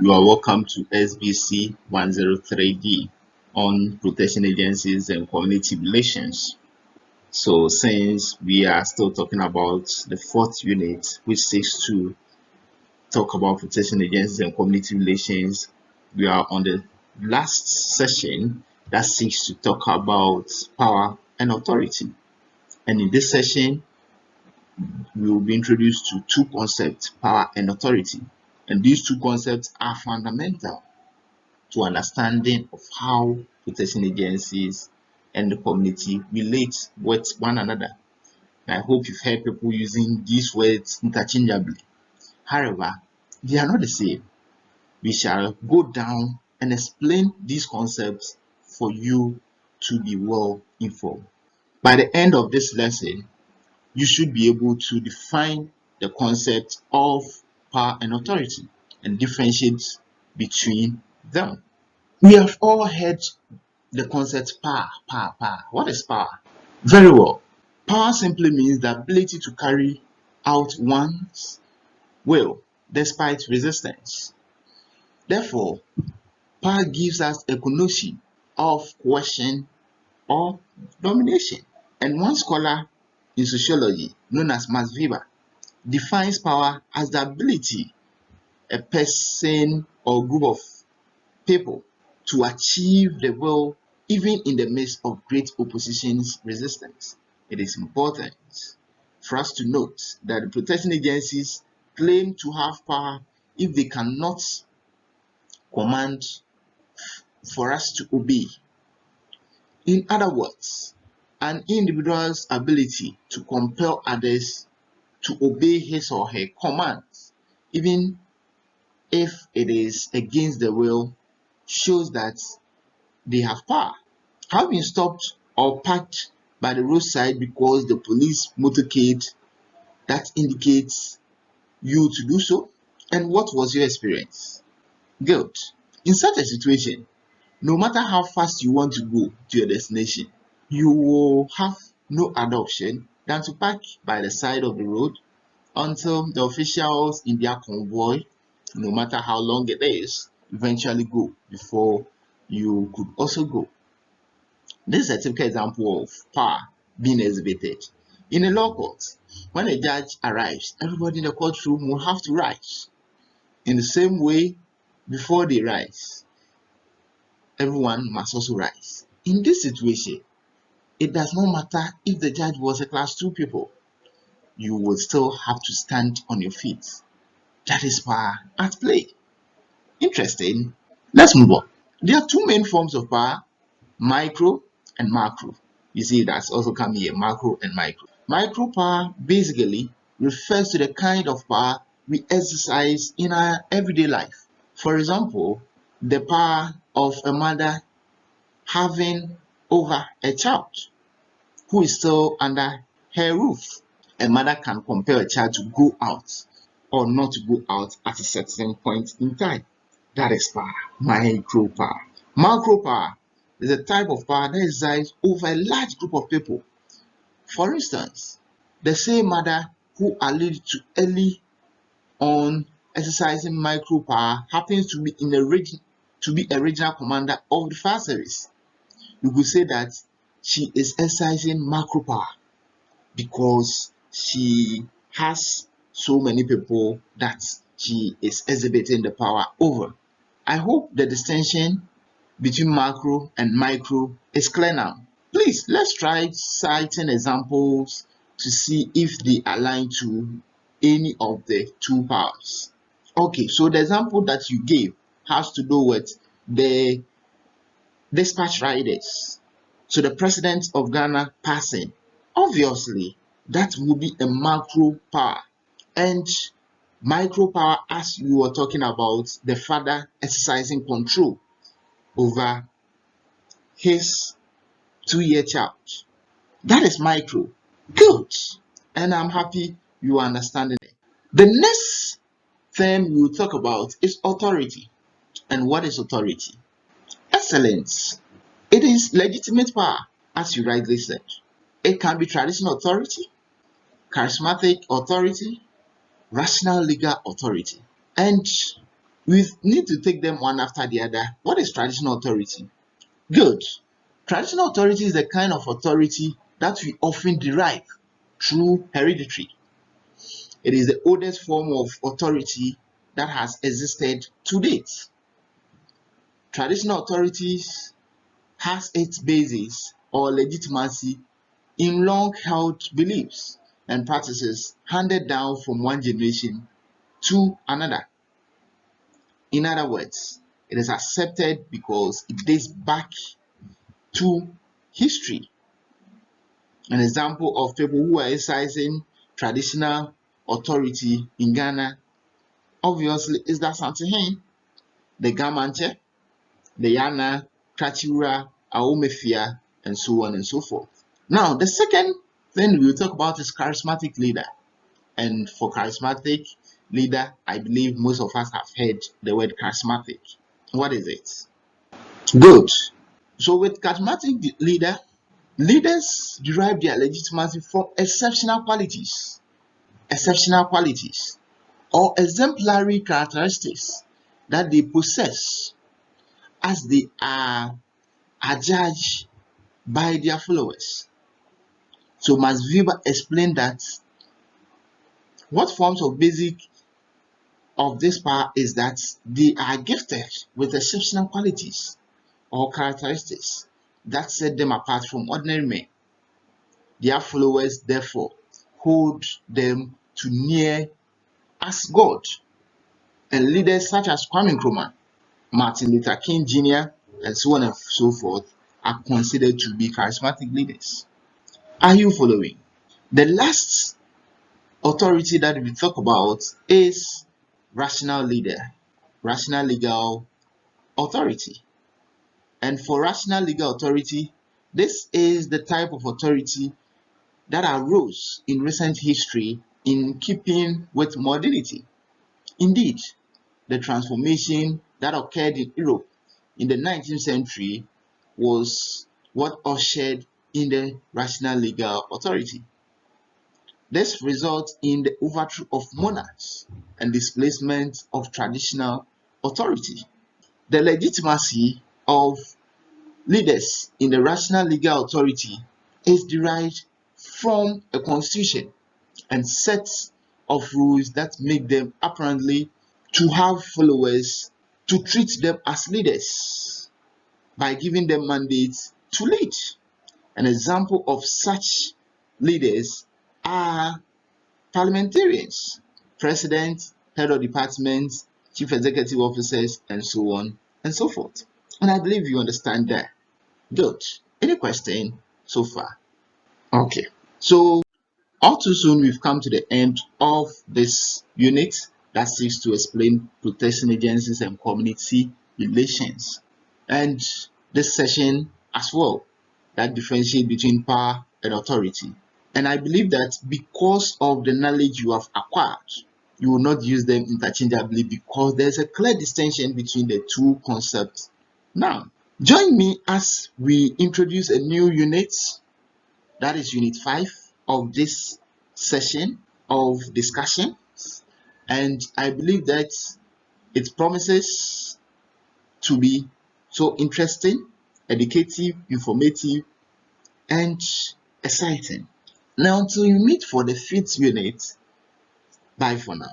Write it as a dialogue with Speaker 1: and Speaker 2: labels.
Speaker 1: You are welcome to SBC 103D on protection agencies and community relations. So, since we are still talking about the fourth unit, which seeks to talk about protection agencies and community relations, we are on the last session that seeks to talk about power and authority. And in this session, we will be introduced to two concepts, power and authority. And these two concepts are fundamental to understanding of how protection agencies and the community relate with one another. And I hope you've heard people using these words interchangeably. However, they are not the same. We shall go down and explain these concepts for you to be well informed. By the end of this lesson, you should be able to define the concept of power and authority and differentiate between them. We have all heard the concept power. What is power? Very well. Power simply means the ability to carry out one's will despite resistance. Therefore, power gives us a connotation of coercion or domination. And one scholar in sociology, known as Max Weber, defines power as the ability a person or group of people to achieve the will even in the midst of great opposition's resistance. It is important for us to note that the protection agencies claim to have power if they cannot command for us to obey. In other words, an individual's ability to compel others to obey his or her commands, even if it is against the will, shows that they have power. Have been stopped or parked by the roadside because the police motorcade that indicates you to do so? And what was your experience? Good. In such a situation, no matter how fast you want to go to your destination, you will have no other option than to park by the side of the road until the officials in their convoy, no matter how long it is, eventually go before you could also go. This is a typical example of power being exhibited. In a law court, when a judge arrives, everybody in the courtroom will have to rise. In the same way, before they rise, everyone must also rise. In this situation, it does not matter if the judge was a class 2 pupil. You will still have to stand on your feet. That is power at play. Interesting. Let's move on. There are two main forms of power, micro and macro. You see, that's also come here, macro and micro. Micro power basically refers to the kind of power we exercise in our everyday life. For example, the power of a mother having over a child who is still under her roof. A mother can compel a child to go out or not to go out at a certain point in time. That is power, micro power. Macro power is a type of power that exercises over a large group of people. For instance, the same mother who alluded to early on exercising micro power happens to be a regional commander of the fire service. You could say that she is exercising macro power because she has so many people that she is exhibiting the power over. I hope the distinction between macro and micro is clear now. Please, let's try citing examples to see if they align to any of the two powers. Okay, so the example that you gave has to do with the dispatch riders. So the president of Ghana passing, obviously that would be a macro power. And micro power, as you were talking about, the father exercising control over his 2-year child. That is micro. Good. And I'm happy you are understanding it. The next thing we will talk about is authority. And what is authority? Excellence. It is legitimate power, as you rightly said. It can be traditional authority, charismatic authority, rational legal authority. And We need to take them one after the other. What is traditional authority? Good. Traditional authority is the kind of authority that we often derive through hereditary. It is the oldest form of authority that has existed to date. Traditional authorities has its basis or legitimacy in long-held beliefs and practices handed down from one generation to another. In other words, it is accepted because it dates back to history. An example of people who are exercising traditional authority in Ghana obviously is the Asantehen, the Gamanche, the Yana, Krachura, Aomefia, and so on and so forth. Now, the second thing we'll talk about is charismatic leader. And for charismatic leader, I believe most of us have heard the word charismatic. What is it? Good. So with charismatic leader, leaders derive their legitimacy from exceptional qualities, or exemplary characteristics that they possess as they are judged by their followers. So Max Weber explained that what forms of basic of this power is that they are gifted with exceptional qualities or characteristics that set them apart from ordinary men. Their followers therefore hold them to near as God. And leaders such as Kwame Nkrumah, Martin Luther King Jr., and so on and so forth are considered to be charismatic leaders. Are you following? The last authority that we talk about is rational leader, rational legal authority. And for rational legal authority, this is the type of authority that arose in recent history in keeping with modernity. Indeed, the transformation that occurred in Europe in the 19th century was what ushered in the rational legal authority. This results in the overthrow of monarchs and displacement of traditional authority. The legitimacy of leaders in the rational legal authority is derived from a constitution and sets of rules that make them apparently to have followers to treat them as leaders by giving them mandates to lead. An example of such leaders are parliamentarians, president, head of departments, chief executive officers, and so on and so forth. And I believe you understand that. Good. Any question so far? Okay. So all too soon we've come to the end of this unit that seeks to explain protection agencies and community relations, and this session as well that differentiate between power and authority. And I believe that because of the knowledge you have acquired, you will not use them interchangeably because there's a clear distinction between the two concepts. Now, join me as we introduce a new unit, that is Unit 5 of this session of discussion. And I believe that it promises to be so interesting, educative, informative, and exciting. Now, until you meet for the 5th unit, bye for now.